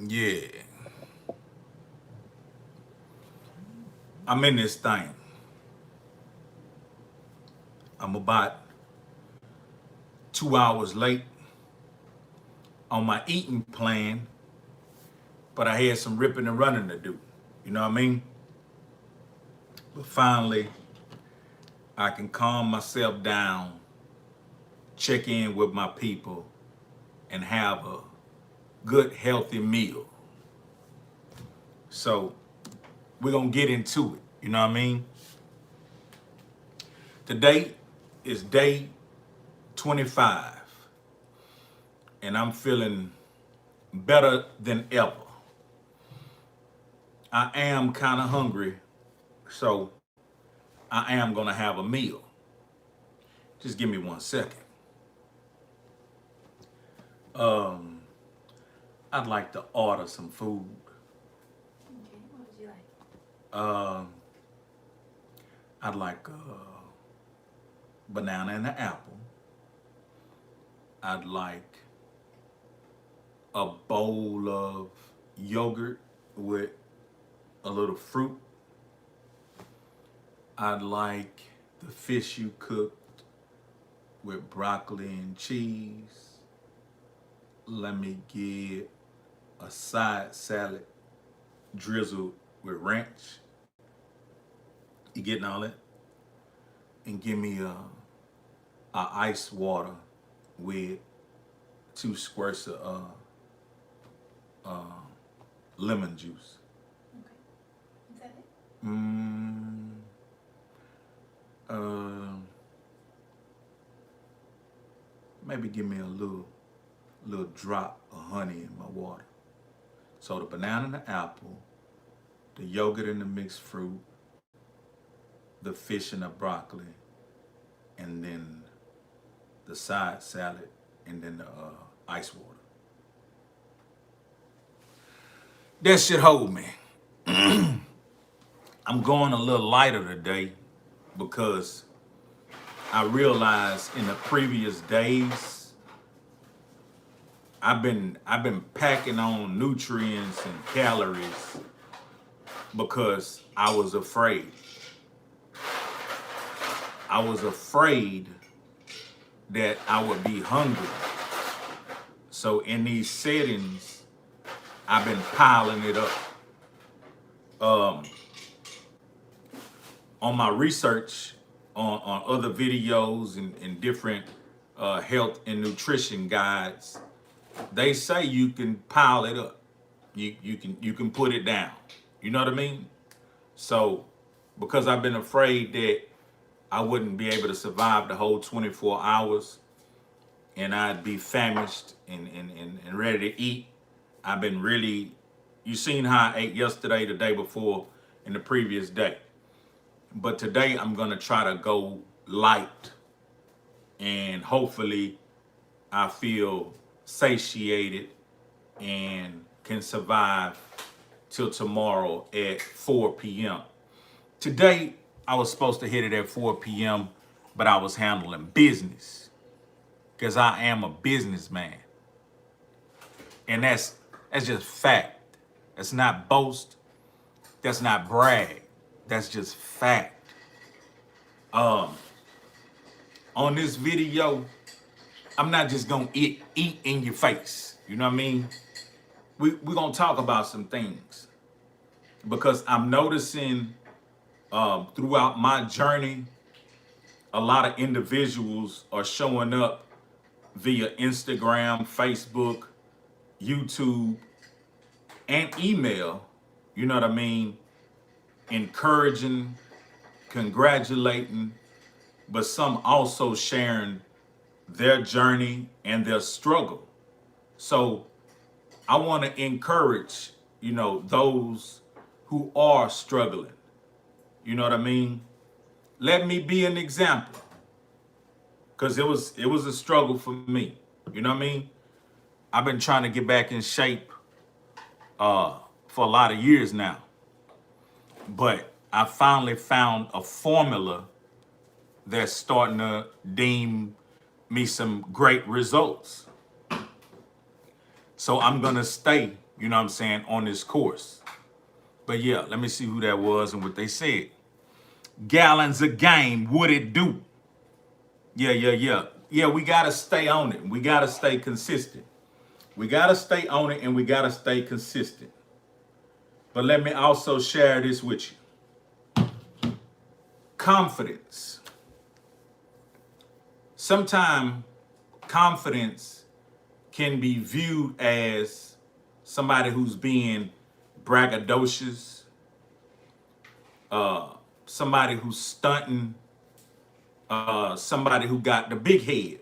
Yeah, I'm in this thing. I'm about 2 hours late on my eating plan, but I had some ripping and running to do. You know what I mean? But finally, I can calm myself down, check in with my people, and have a good, healthy meal. So we're going to get into it. You know what I mean? Today is day 25, and I'm feeling better than ever. I am kind of hungry, so I am going to have a meal. Just give me 1 second. Um, I'd like to order some food. Okay, what would you like? Um, I'd like a banana and an apple. I'd like a bowl of yogurt with a little fruit. I'd like the fish you cooked with broccoli and cheese. Let me get a side salad drizzled with ranch. You getting all that? And give me a ice water with 2 squirts of uh, lemon juice. Okay. Is that it? Mm, uh, maybe give me a little drop of honey in my water. So the banana and the apple, the yogurt and the mixed fruit, the fish and the broccoli, and then the side salad, and then the ice water. That should hold me. I'm going a little lighter today because I realized in the previous days I've been packing on nutrients and calories because I was afraid. I was afraid that I would be hungry. So in these settings, I've been piling it up. Um, on my research on other videos and different health and nutrition guides, they say you can pile it up. You can put it down. You know what I mean? So because I've been afraid that I wouldn't be able to survive the whole 24 hours and I'd be famished and ready to eat, I've been really, you seen how I ate yesterday, the day before, and the previous day. But today I'm going to try to go light and hopefully I feel satiated and can survive till tomorrow at 4 p.m. Today I was supposed to hit it at 4 p.m., but I was handling business because I am a businessman. And that's just fact. That's not boast. That's not brag. That's just fact. Um, on this video, I'm not just gonna eat in your face. You know what I mean? We're gonna talk about some things because I'm noticing throughout my journey, a lot of individuals are showing up via Instagram, Facebook, YouTube, and email. You know what I mean? Encouraging, congratulating, but some also sharing their journey and their struggle. So I want to encourage, those who are struggling. You know what I mean? Let me be an example because it was a struggle for me. You know what I mean? I've been trying to get back in shape for a lot of years now, but I finally found a formula that's starting to deem me some great results. So I'm gonna stay you know what I'm saying, on this course. But yeah, let me see who that was and what they said. Gallons a game, what it do? Yeah, we gotta stay on it. We gotta stay consistent. We gotta stay on it and we gotta stay consistent. But let me also share this with you. Confidence. Sometimes confidence can be viewed as somebody who's being braggadocious, somebody who's stunting, somebody who got the big head.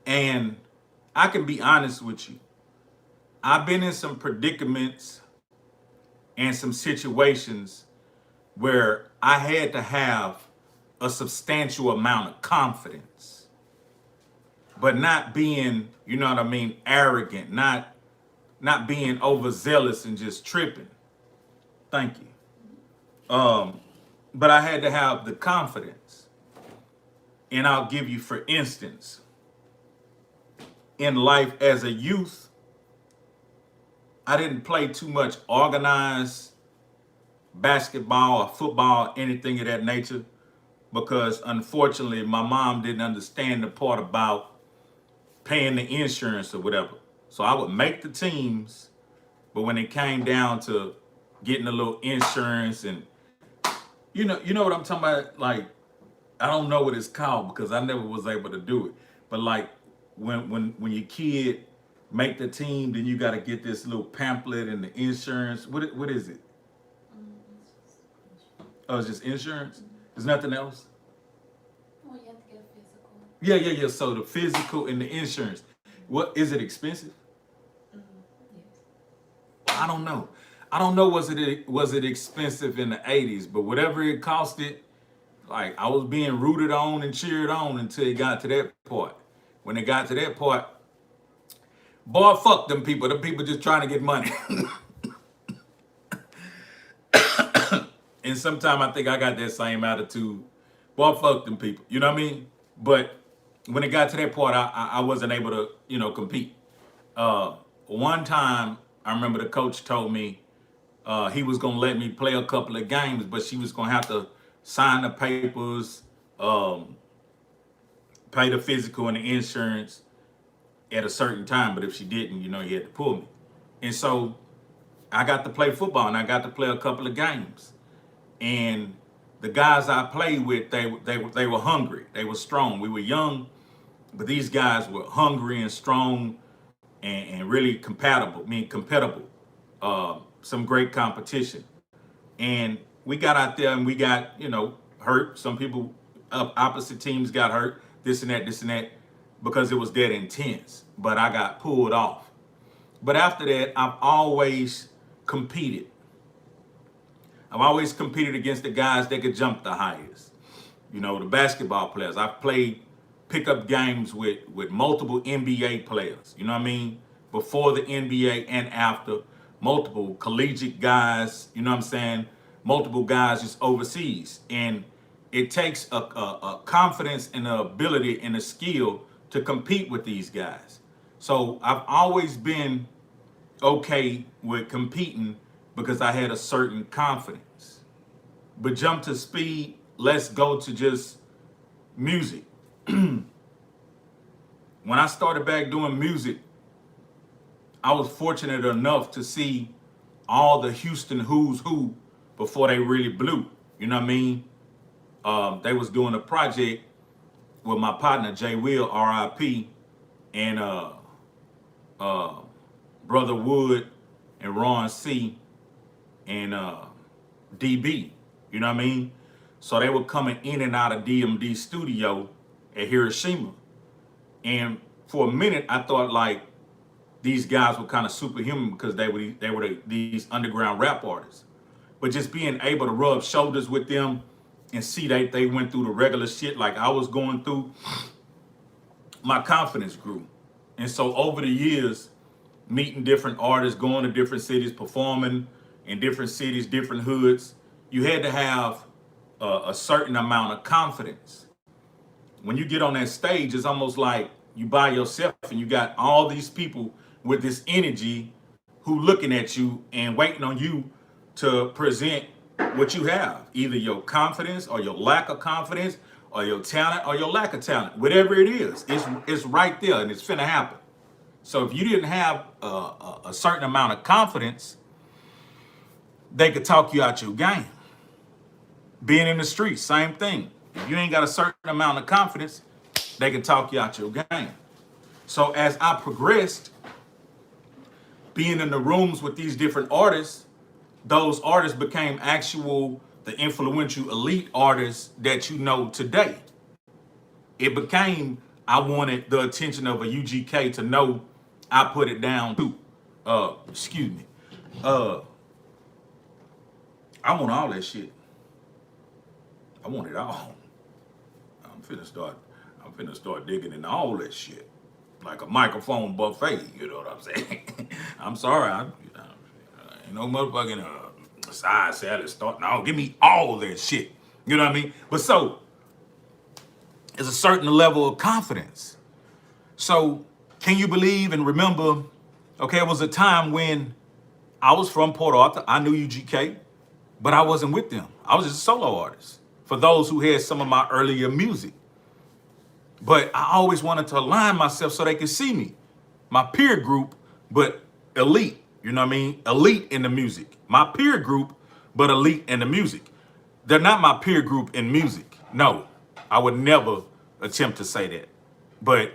And I can be honest with you. I've been in some predicaments and some situations where I had to have a substantial amount of confidence, but not being, you know what I mean, arrogant, not being overzealous and just tripping. Thank you. But I had to have the confidence. And I'll give you, for instance, in life as a youth, I didn't play too much organized basketball or football, anything of that nature, because unfortunately my mom didn't understand the part about paying the insurance or whatever. So I would make the teams, but when it came down to getting a little insurance and you know what I'm talking about, like I don't know what it's called because I never was able to do it. But like when your kid make the team, then you got to get this little pamphlet and the insurance. What is it? Oh, it's just insurance. There's nothing else. Well, you have to get a physical. Yeah. So the physical and the insurance. What is it expensive? Yes. I don't know. I don't know was it expensive in the 80s, but whatever it costed, like I was being rooted on and cheered on until it got to that part. When it got to that part, boy, fuck them people. Them people just trying to get money. And sometimes I think I got that same attitude. Boy, fuck them people. You know what I mean? But when it got to that part, I wasn't able to, compete. One time, I remember the coach told me he was going to let me play a couple of games, but she was going to have to sign the papers, pay the physical and the insurance at a certain time. But if she didn't, he had to pull me. And so I got to play football and I got to play a couple of games. And the guys I played with, they were hungry. They were strong. We were young, but these guys were hungry and strong and really compatible. Some great competition. And we got out there and we got, hurt. Some people, opposite teams got hurt, this and that, because it was that intense. But I got pulled off. But after that, I've always competed. I've always competed against the guys that could jump the highest. The basketball players. I've played pickup games with multiple NBA players. You know what I mean? Before the NBA and after. Multiple collegiate guys. You know what I'm saying? Multiple guys just overseas. And it takes a confidence and an ability and a skill to compete with these guys. So I've always been okay with competing because I had a certain confidence. But jump to speed, let's go to just music. When I started back doing music, I was fortunate enough to see all the Houston who's who before they really blew. You know what I mean? They was doing a project with my partner, Jay Will, RIP, and Brother Wood and Ron C. and DB, you know what I mean? So they were coming in and out of DMD studio at Hiroshima. And for a minute, I thought like these guys were kind of superhuman because they were these underground rap artists. But just being able to rub shoulders with them and see they went through the regular shit like I was going through, my confidence grew. And so over the years, meeting different artists, going to different cities, performing in different cities, different hoods, you had to have a certain amount of confidence. When you get on that stage, it's almost like you by yourself and you got all these people with this energy who looking at you and waiting on you to present what you have, either your confidence or your lack of confidence or your talent or your lack of talent, whatever it is, it's right there and it's finna happen. So if you didn't have a certain amount of confidence, they could talk you out your game. Being in the streets, same thing. If you ain't got a certain amount of confidence, they can talk you out your game. So as I progressed, being in the rooms with these different artists, those artists became the influential elite artists that you know today. It became, I wanted the attention of a UGK to know I put it down too. Excuse me. I want all that shit. I want it all. I'm finna start digging in all that shit. Like a microphone buffet, you know what I'm saying? I'm sorry, ain't no motherfucking side salad start. No, give me all that shit. You know what I mean? But so, it's a certain level of confidence. So, can you believe and remember, okay, it was a time when I was from Port Arthur. I knew UGK, but I wasn't with them. I was just a solo artist. For those who had some of my earlier music. But I always wanted to align myself so they could see me. My peer group, but elite. You know what I mean? Elite in the music. My peer group, but elite in the music. They're not my peer group in music. No, I would never attempt to say that. But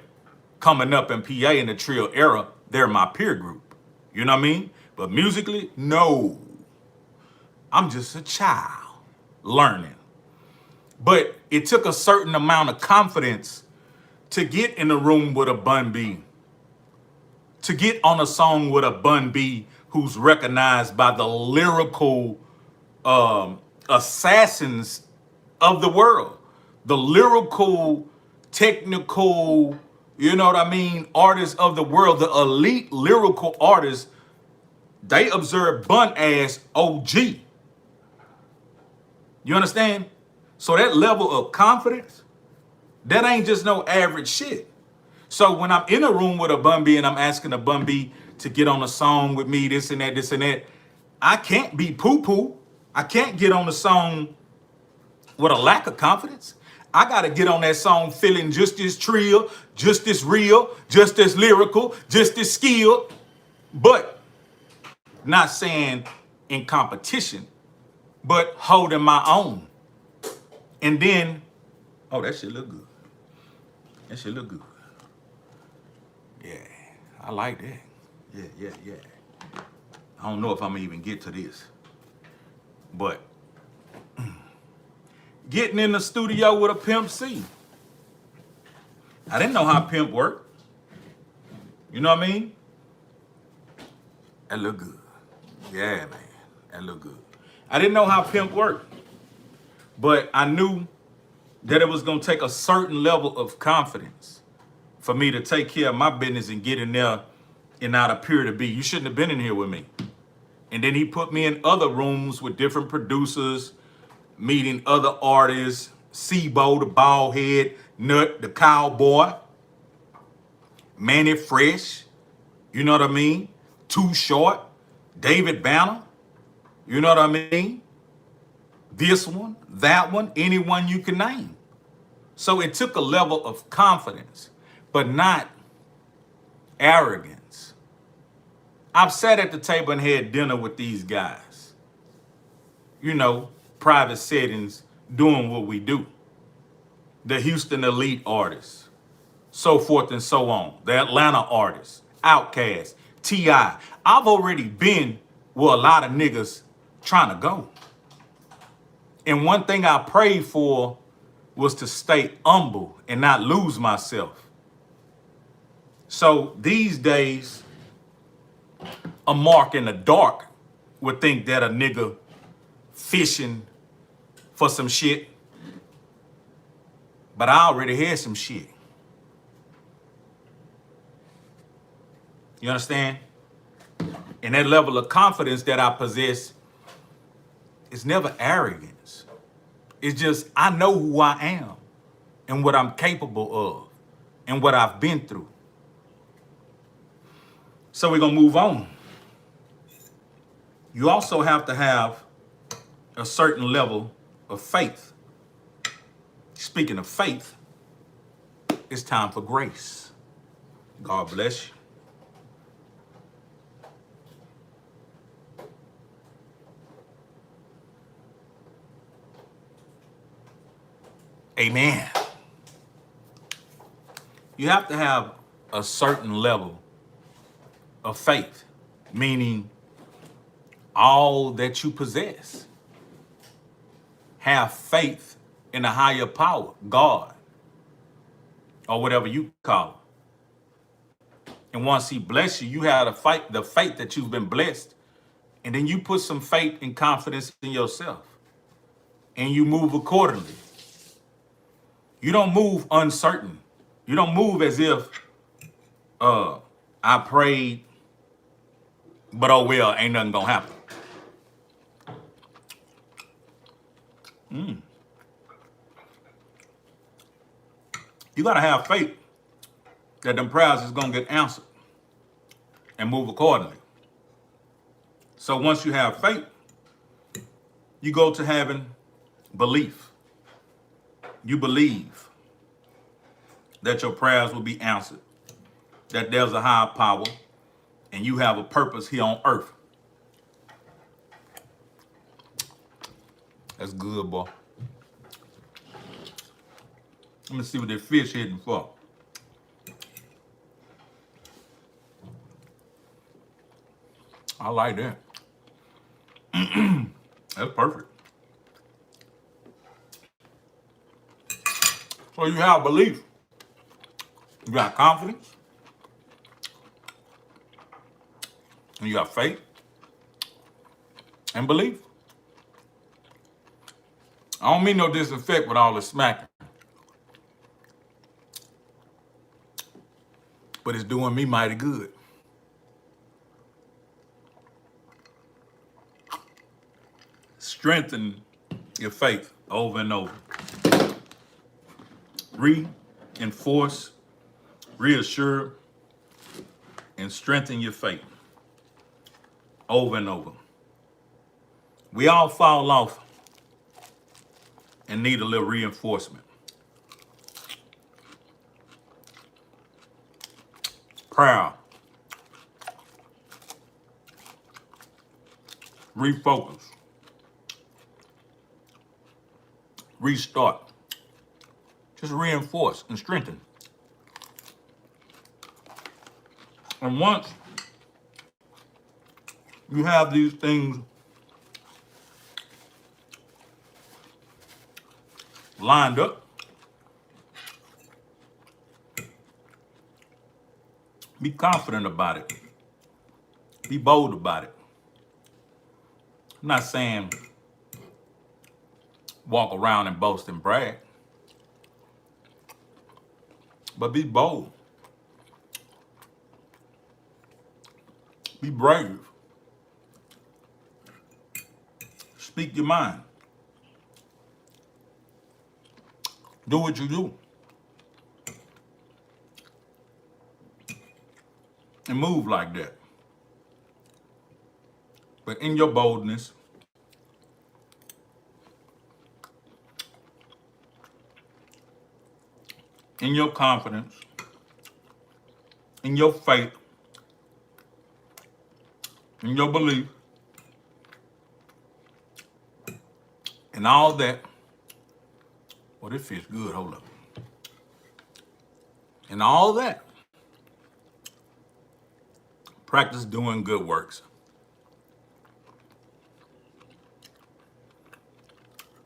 coming up in PA in the Trill era, they're my peer group. You know what I mean? But musically, no. I'm just a child learning. But it took a certain amount of confidence to get in a room with a Bun B, to get on a song with a Bun B who's recognized by the lyrical assassins of the world, the lyrical, technical, you know what I mean, artists of the world, the elite lyrical artists. They observe Bun as OG. You understand? So that level of confidence, that ain't just no average shit. So when I'm in a room with a Bun B and I'm asking a Bun B to get on a song with me, this and that, I can't be poo-poo. I can't get on the song with a lack of confidence. I got to get on that song feeling just as trill, just as real, just as lyrical, just as skilled, but not saying in competition, but holding my own. And then, oh, that shit look good. That shit look good. Yeah, I like that. Yeah. I don't know if I'm gonna even get to this. But getting in the studio with a Pimp C. I didn't know how Pimp worked. You know what I mean? That look good. Yeah, man. That look good. I didn't know how Pimp worked. But I knew that it was going to take a certain level of confidence for me to take care of my business and get in there and not appear to be. You shouldn't have been in here with me. And then he put me in other rooms with different producers, meeting other artists, Sebo, the bald head, Nut, the cowboy, Manny Fresh, you know what I mean? Too Short, David Banner, you know what I mean? This one, that one, anyone you can name. So it took a level of confidence, but not arrogance. I've sat at the table and had dinner with these guys. You know, private settings, doing what we do. The Houston elite artists, so forth and so on. The Atlanta artists, Outkast, T.I. I've already been where a lot of niggas trying to go. And one thing I prayed for was to stay humble and not lose myself. So these days, a Mark in the dark would think that a nigga fishing for some shit. But I already had some shit. You understand? And that level of confidence that I possess is never arrogance. It's just, I know who I am and what I'm capable of and what I've been through. So we're going to move on. You also have to have a certain level of faith. Speaking of faith, it's time for grace. God bless you. Amen. You have to have a certain level of faith, meaning all that you possess. Have faith in a higher power, God, or whatever you call it. And once He bless you, you have the faith that you've been blessed. And then you put some faith and confidence in yourself. And you move accordingly. You don't move uncertain. You don't move as if I prayed, but oh well, ain't nothing gonna happen. You gotta have faith that them prayers is gonna get answered and move accordingly. So once you have faith, you go to having belief. You believe that your prayers will be answered, that there's a higher power, and you have a purpose here on earth. That's good, boy. Let me see what that fish hitting for. I like that. That's perfect. So you have belief. You got confidence. And you got faith and belief. I don't mean no disrespect with all the smacking. But it's doing me mighty good. Strengthen your faith over and over. Reinforce, reassure, and strengthen your faith over and over. We all fall off and need a little reinforcement. Prayer. Refocus. Restart. Just reinforce and strengthen. And once you have these things lined up, be confident about it. Be bold about it. I'm not saying walk around and boast and brag, but be bold. Be brave. Speak your mind. Do what you do. And move like that. But in your boldness, in your confidence, in your faith, in your belief, and all that. Well, this feels good. Hold up. And all that. Practice doing good works.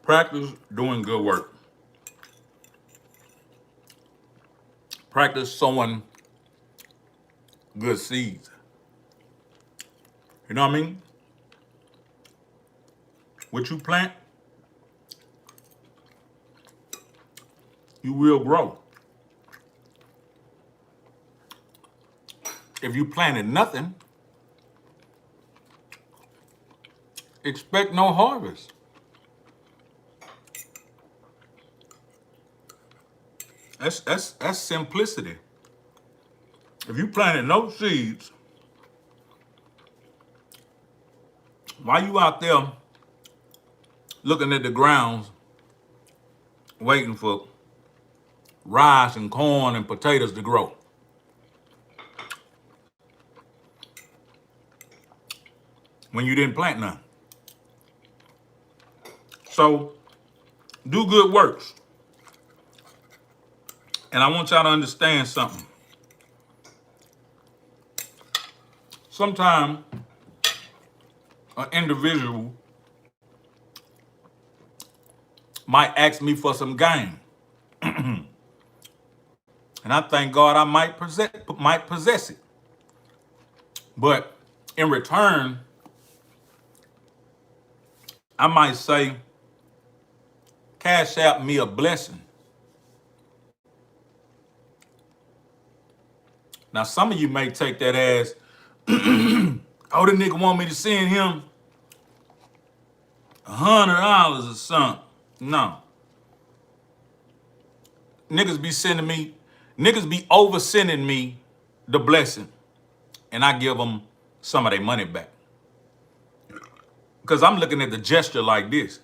Practice doing good work. Practice sowing good seeds. You know what I mean? What you plant, you will grow. If you planted nothing, expect no harvest. That's simplicity. If you planted no seeds, While you out there looking at the grounds, waiting for rice and corn and potatoes to grow, when you didn't plant none. So do good works. And I want y'all to understand something. Sometimes an individual might ask me for some game. And I thank God I might possess it. But in return, I might say, cash out me a blessing. Now, some of you may take that as, oh, the nigga want me to send him $100 or something. No. Niggas be over sending me the blessing, and I give them some of their money back. Because I'm looking at the gesture like this.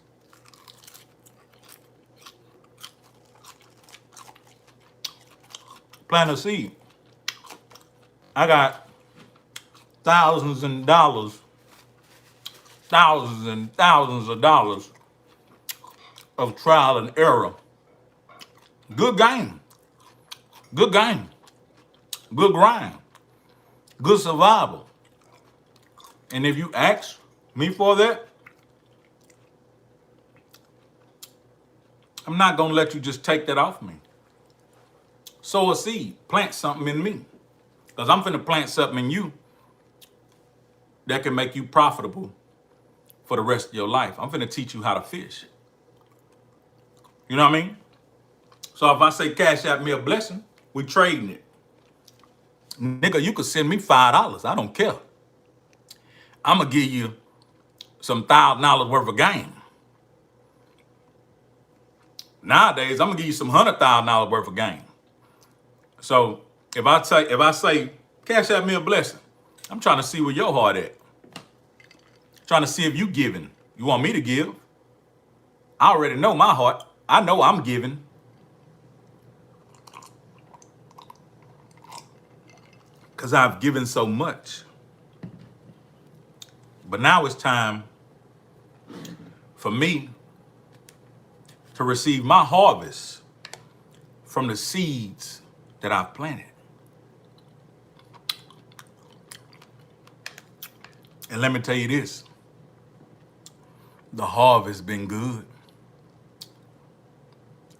Plant a seed. I got thousands and dollars, thousands and thousands of dollars of trial and error. Good game. Good game. Good grind. Good survival. And if you ask me for that, I'm not going to let you just take that off me. Sow a seed. Plant something in me. Because I'm finna plant something in you that can make you profitable for the rest of your life. I'm finna teach you how to fish. You know what I mean? So if I say cash out me a blessing, we trading it. Nigga, you could send me $5. I don't care. I'm going to give you some $1,000 worth of game. Nowadays, I'm going to give you some $100,000 worth of game. So if I say cash out me a blessing, I'm trying to see where your heart at. Trying to see if you giving. You want me to give? I already know my heart. I know I'm giving. Because I've given so much. But now it's time for me to receive my harvest from the seeds that I've planted. And let me tell you this, the harvest been good.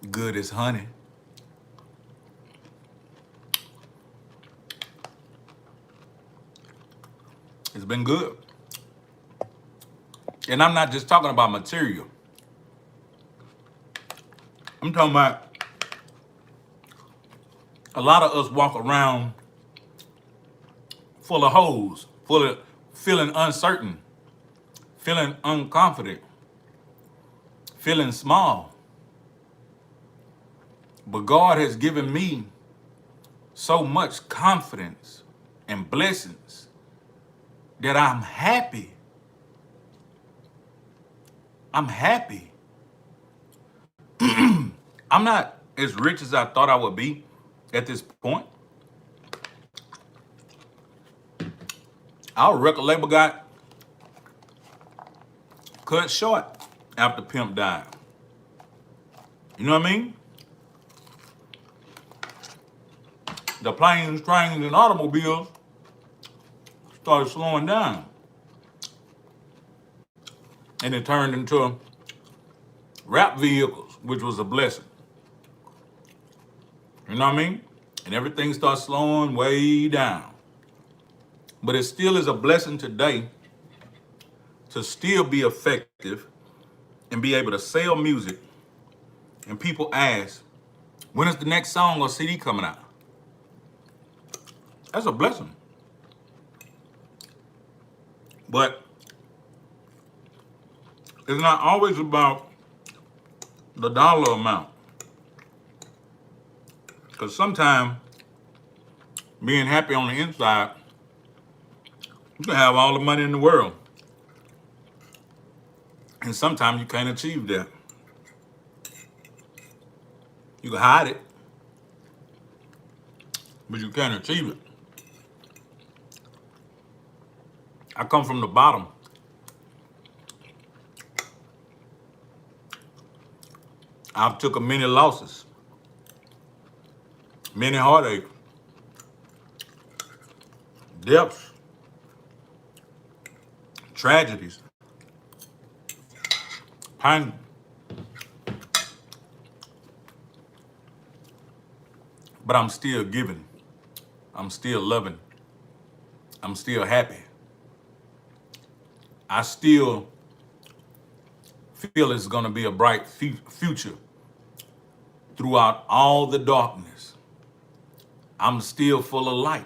Good as honey. It's been good. And I'm not just talking about material. I'm talking about a lot of us walk around full of holes, full of feeling uncertain, feeling unconfident, feeling small. But God has given me so much confidence and blessings that I'm happy. I'm happy. I'm not as rich as I thought I would be at this point. Our record label got cut short after Pimp died. You know what I mean? The planes, trains, and automobiles started slowing down. And it turned into rap vehicles, which was a blessing. You know what I mean? And everything starts slowing way down. But it still is a blessing today to still be effective and be able to sell music. And people ask, when is the next song or CD coming out? That's a blessing. But it's not always about the dollar amount. Because sometimes being happy on the inside, you can have all the money in the world. And sometimes you can't achieve that. You can hide it, but you can't achieve it. I come from the bottom. I've took many losses, many heartaches, deaths, tragedies, pain. But I'm still giving. I'm still loving. I'm still happy. I still feel it's going to be a bright future throughout all the darkness. I'm still full of light.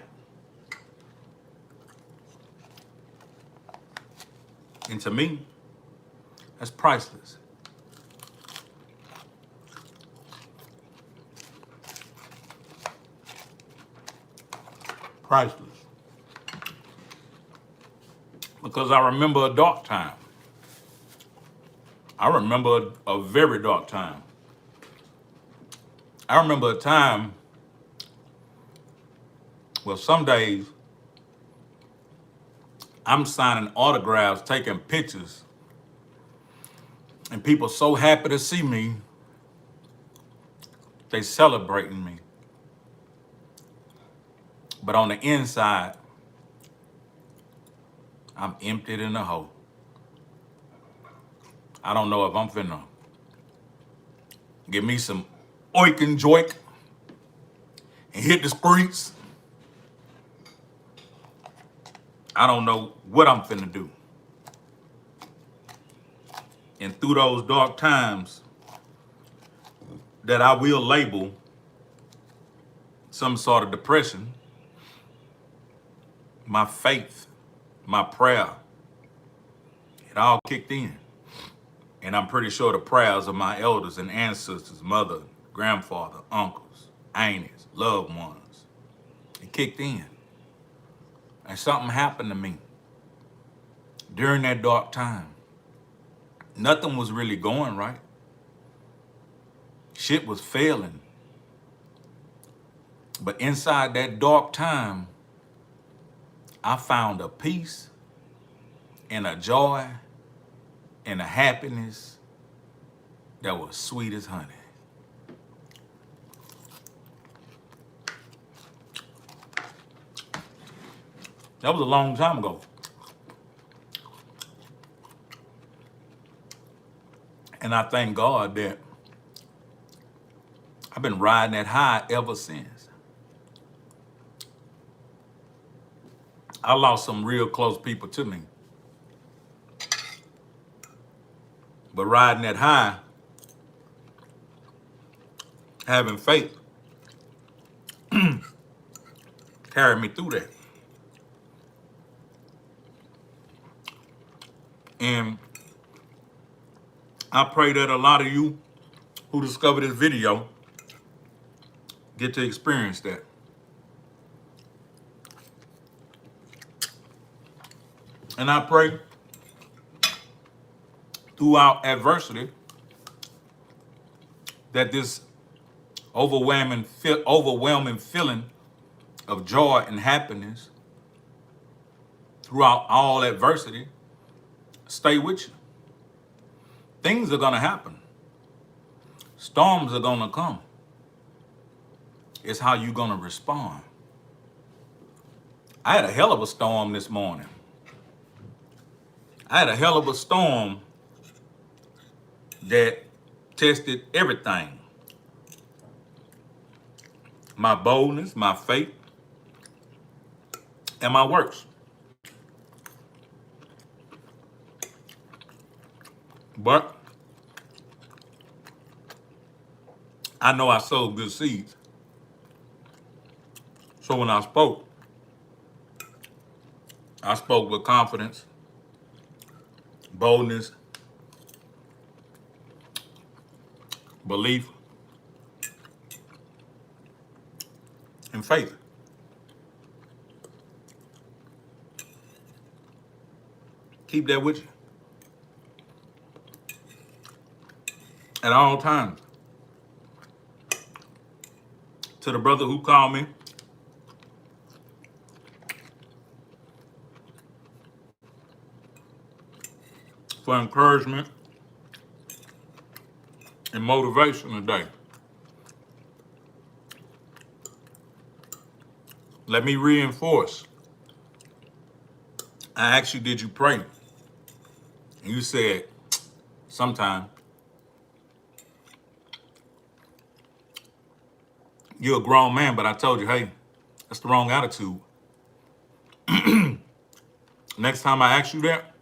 And to me, that's priceless. Priceless. Because I remember a dark time. I remember a very dark time. I remember a time, well, some days I'm signing autographs, taking pictures, and people so happy to see me, they celebrating me. But on the inside, I'm emptied in the hole. I don't know if I'm finna give me some oik and joik and hit the streets. I don't know what I'm finna do. And through those dark times that I will label some sort of depression, my faith, my prayer, it all kicked in. And I'm pretty sure the prayers of my elders and ancestors, mother, grandfather, uncles, aunties, loved ones, it kicked in. And something happened to me during that dark time. Nothing was really going right. Shit was failing. But inside that dark time, I found a peace and a joy and a happiness that was sweet as honey. That was a long time ago. And I thank God that I've been riding that high ever since. I lost some real close people to me. But riding that high, having faith, carried me through that. And I pray that a lot of you who discover this video get to experience that. And I pray throughout adversity that this overwhelming feeling of joy and happiness throughout all adversity stay with you. Things are gonna happen. Storms are gonna come. It's how you're gonna respond. I had a hell of a storm this morning. I had a hell of a storm that tested everything. My boldness, my faith, and my works. But I know I sowed good seeds. So when I spoke with confidence, boldness, belief, and faith. Keep that with you. at all times. To the brother who called me, for encouragement and motivation today. Let me reinforce. I asked you, did you pray? And you said, sometime. You're a grown man, but I told you, hey, that's the wrong attitude. Next time I ask you that,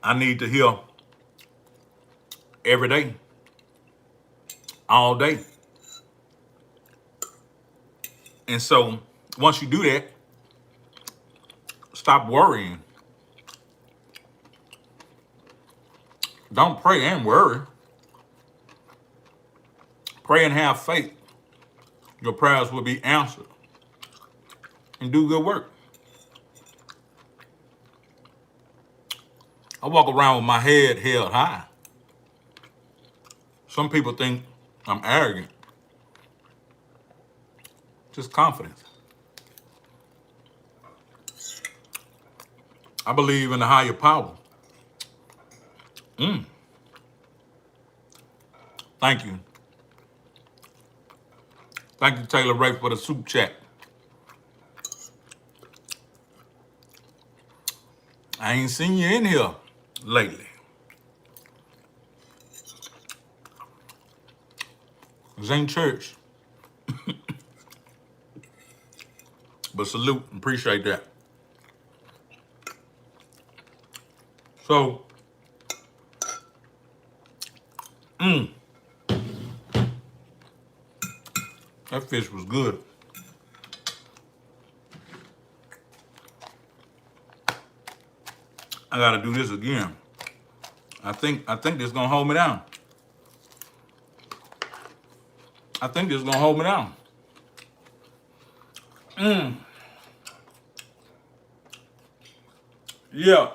I need to hear every day, all day. And so once you do that, stop worrying. Don't pray and worry. Pray and have faith. Your prayers will be answered. And do good work. I walk around with my head held high. Some people think I'm arrogant. Just confidence. I believe in the higher power. Thank you. Thank you, Taylor Ray, for the soup chat. I ain't seen you in here lately. This ain't church. But salute, appreciate that. So, that fish was good. I gotta do this again. I think this is gonna hold me down. I think this is gonna hold me down. Yeah.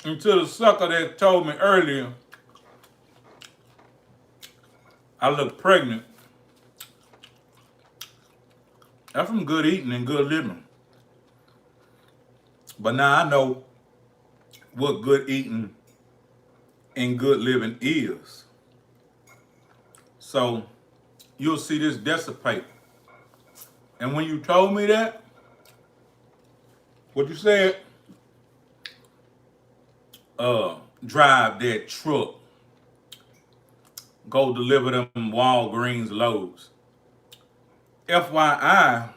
Until the sucker that told me earlier I look pregnant. That's from good eating and good living. But now I know what good eating and good living is. So you'll see this dissipate. And when you told me that, what you said, drive that truck, go deliver them Walgreens loads. FYI,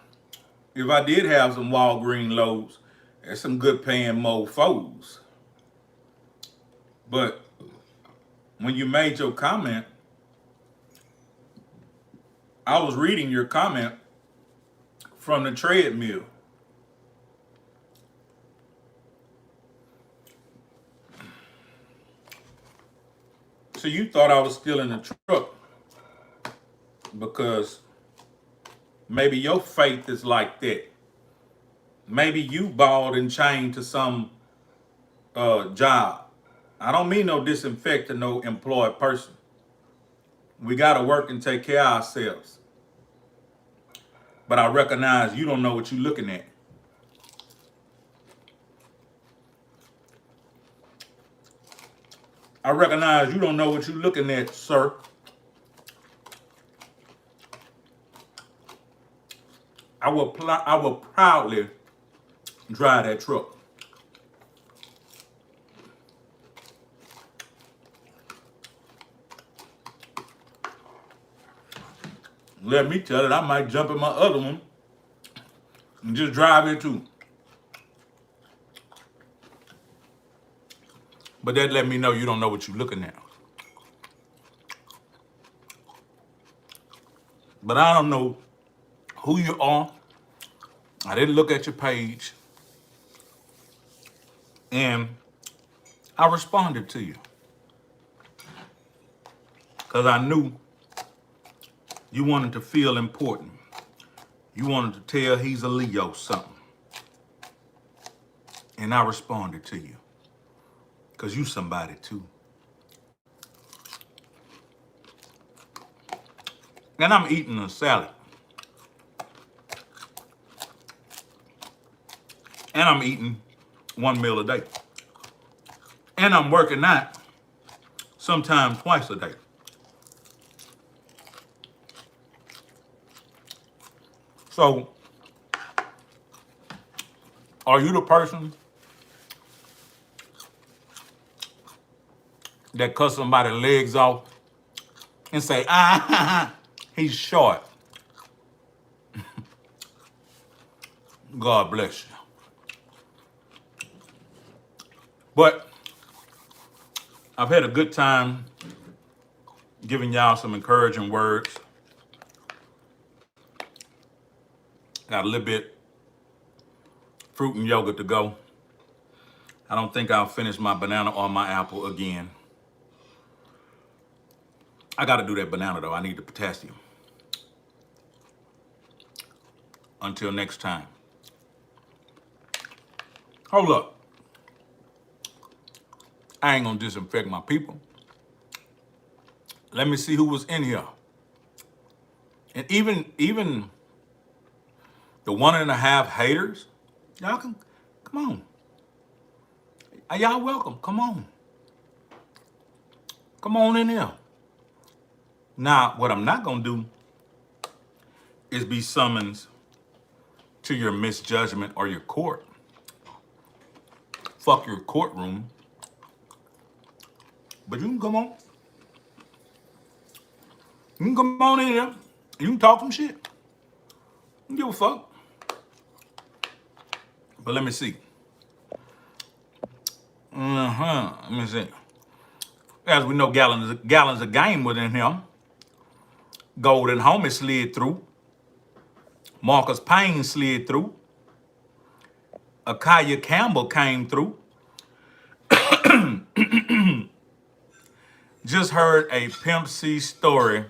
if I did have some Walgreens loads, there's some good paying mofos. But when you made your comment, I was reading your comment from the treadmill. So you thought I was still in the truck because maybe your faith is like that. Maybe you balled and chained to some job. I don't mean no disinfect to no employed person. We got to work and take care of ourselves. But I recognize you don't know what you're looking at. I recognize you don't know what you're looking at, sir. I will proudly drive that truck. Let me tell it, I might jump in my other one and just drive it too. But that let me know you don't know what you're looking at. But I don't know who you are. I didn't look at your page. And I responded to you. Because I knew you wanted to feel important. You wanted to tell Hezeleo something. And I responded to you. Because you somebody too. And I'm eating a salad. And I'm eating one meal a day. And I'm working out sometimes twice a day. So, are you the person that cut somebody's legs off and say, he's short? God bless you. But I've had a good time giving y'all some encouraging words. Got a little bit fruit and yogurt to go. I don't think I'll finish my banana or my apple again. I got to do that banana though. I need the potassium. Until next time. Hold up. I ain't gonna disinfect my people. Let me see who was in here. And even the 1.5 haters, y'all can come on. Y'all welcome. Come on. Come on in here. Now, what I'm not gonna do is be summoned to your misjudgment or your court. Fuck your courtroom. But you can come on. You can come on in here. You can talk some shit. I don't give a fuck. But let me see. Let me see. As we know, gallons of game within him. Golden Homie slid through. Marcus Payne slid through. Akaya Campbell came through. Just heard a Pimp C story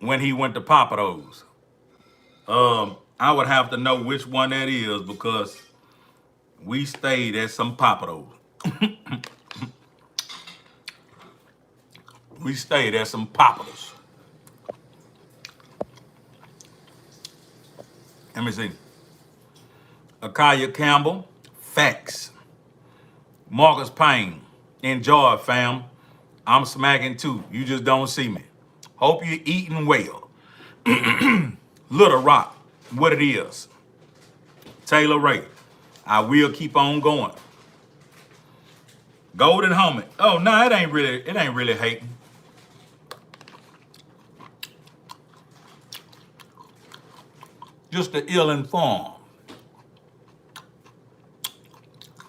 when he went to Papados. I would have to know which one that is because we stayed at some Papados. We stayed at some Papados. Let me see. Akaya Campbell, facts. Marcus Payne, enjoy, fam. I'm smacking too. You just don't see me. Hope you're eating well. Little Rock, what it is. Taylor Ray, I will keep on going. Golden Homie. Oh no, it ain't really hating. Just the ill-informed.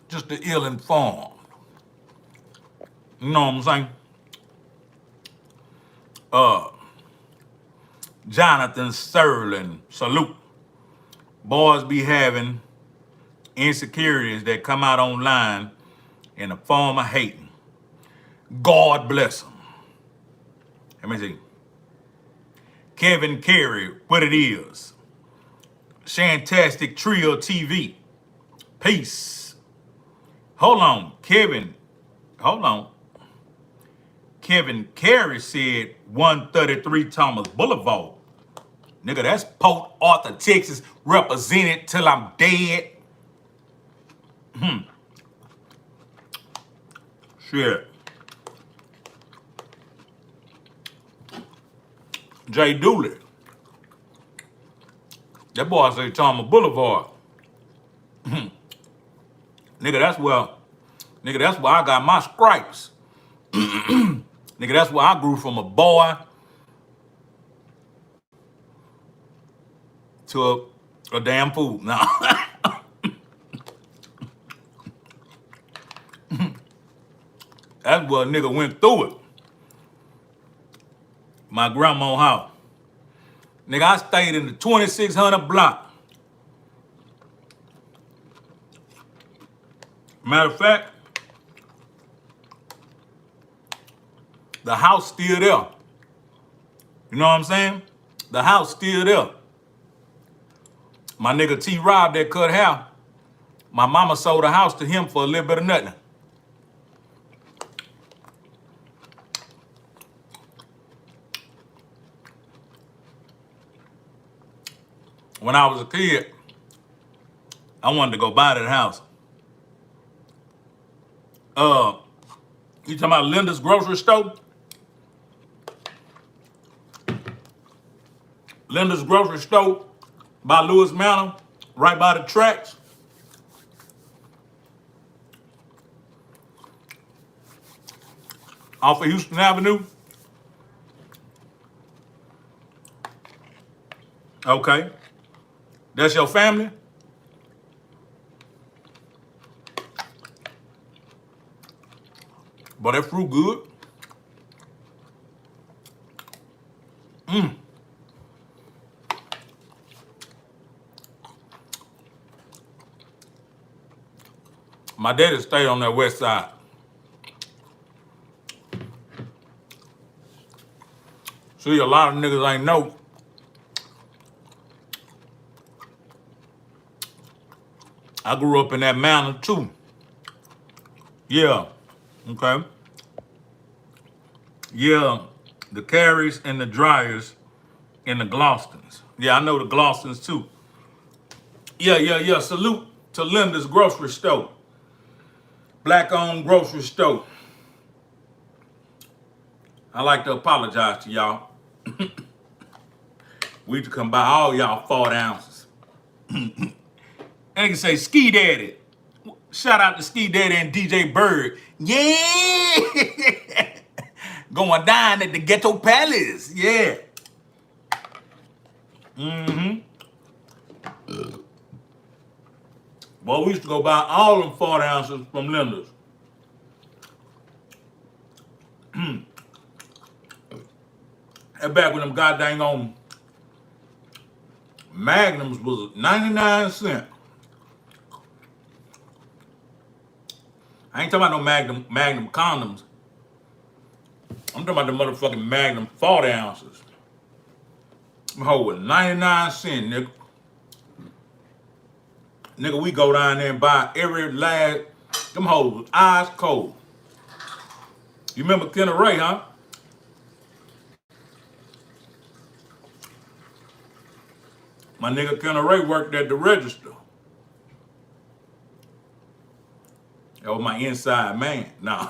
Just the ill-informed. You know what I'm saying? Jonathan Sterling, salute. Boys be having insecurities that come out online in the form of hating. God bless them. Let me see. Kevin Carey, what it is. Shantastic Trill TV. Peace. Hold on, Kevin. Hold on. Kevin Carey said 133 Thomas Boulevard. Nigga, that's Port Arthur, Texas, represented till I'm dead. Shit. Jay Dooley. That boy say Thomas Boulevard. Nigga, that's where I got my stripes. Nigga, that's where I grew from a boy to a damn fool. Now, that's where a nigga went through it. My grandma's house. Nigga, I stayed in the 2600 block. Matter of fact, the house still there. You know what I'm saying? The house still there. My nigga T. Rob that cut hair, my mama sold the house to him for a little bit of nothing. when I was a kid, I wanted to go buy that house. You talking about Linda's grocery store? Linda's grocery store by Lewis Manor, right by the tracks. Off of Houston Avenue. Okay. That's your family? But that fruit good. My daddy stayed on that west side. See, a lot of niggas ain't know. I grew up in that manor too. Yeah. Okay. Yeah. The Carries and the Dryers and the Glostons. Yeah, I know the Glostons too. Yeah. Salute to Linda's grocery store. Black-owned grocery store. I like to apologize to y'all. We used to come by all y'all 40 ounces. And they can say Ski Daddy. Shout out to Ski Daddy and DJ Bird. Yeah! Going down at the Ghetto Palace. Yeah. Well, we used to go buy all them 40 ounces from Linda's. And back when them goddamn on Magnums was 99 cents. I ain't talking about no Magnum condoms. I'm talking about the motherfucking Magnum 40 ounces. Them hoe was 99 cents, nigga. Nigga, we go down there and buy every last, them hoes was ice cold. You remember Kenna Ray, huh? My nigga Kenna Ray worked at the register. That was my inside man. No.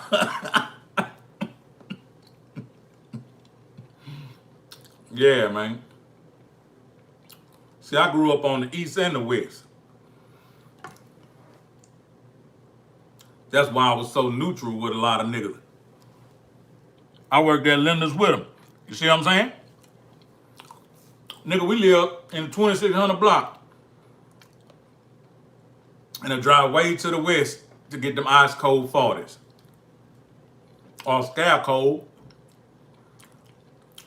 Yeah, man. See, I grew up on the east and the west. That's why I was so neutral with a lot of niggas. I worked at Linda's with them. You see what I'm saying? Nigga, we live in the 2600 block. And I drive way to the west to get them ice cold 40s. Or scab cold.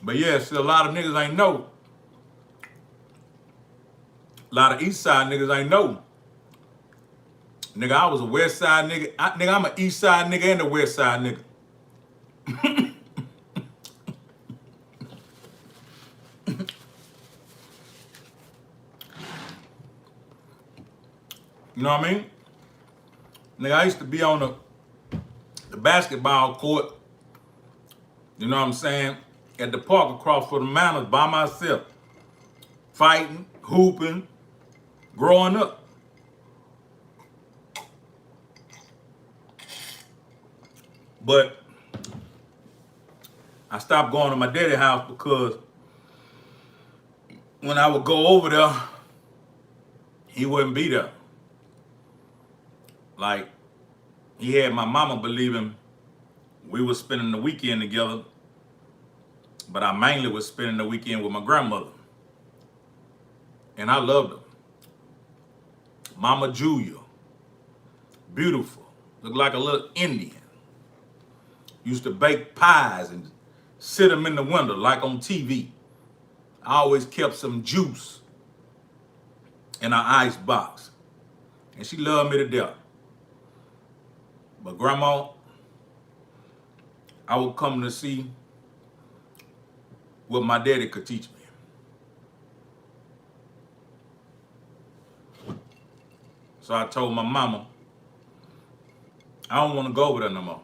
But yeah, see, a lot of niggas ain't know. A lot of east side niggas ain't know. Nigga, I was a west side nigga. Nigga, I'm an east side nigga and a west side nigga. You know what I mean? Nigga, I used to be on the basketball court, you know what I'm saying, at the park across from the mountains by myself. Fighting, hooping, growing up. But I stopped going to my daddy's house because when I would go over there, he wouldn't be there. Like, he had my mama believing we were spending the weekend together, but I mainly was spending the weekend with my grandmother. And I loved her. Mama Julia. Beautiful. Looked like a little Indian. Used to bake pies and sit them in the window like on TV. I always kept some juice in her ice box. And she loved me to death. But grandma, I would come to see what my daddy could teach me. So I told my mama, I don't want to go over there no more.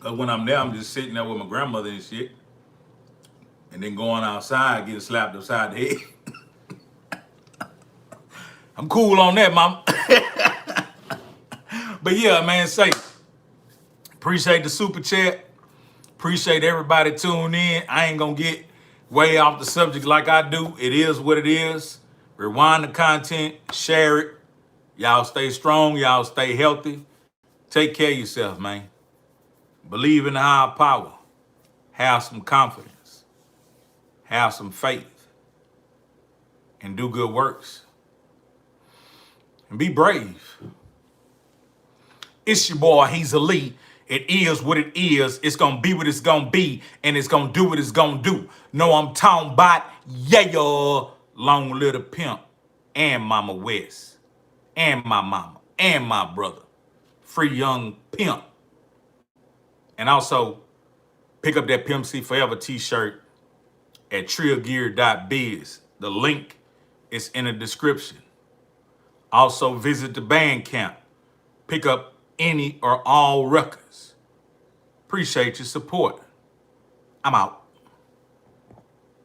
Cause when I'm there, I'm just sitting there with my grandmother and shit. And then going outside, getting slapped upside the head. I'm cool on that, mama. But yeah, man, say, appreciate the super chat. Appreciate everybody tuning in. I ain't gonna get way off the subject like I do. It is what it is. Rewind the content, share it. Y'all stay strong, y'all stay healthy. Take care of yourself, man. Believe in the higher power. Have some confidence. Have some faith. And do good works. And be brave. It's your boy, Hezeleo. It is what it is. It's going to be what it's going to be. And it's going to do what it's going to do. No, I'm talking about, yeah, long little pimp. And Mama West. And my mama. And my brother. Free young pimp. And also, pick up that Pimp C Forever t-shirt at Trill gear.biz. The link is in the description. Also, visit the Bandcamp. Pick up any or all records. Appreciate your support. I'm out.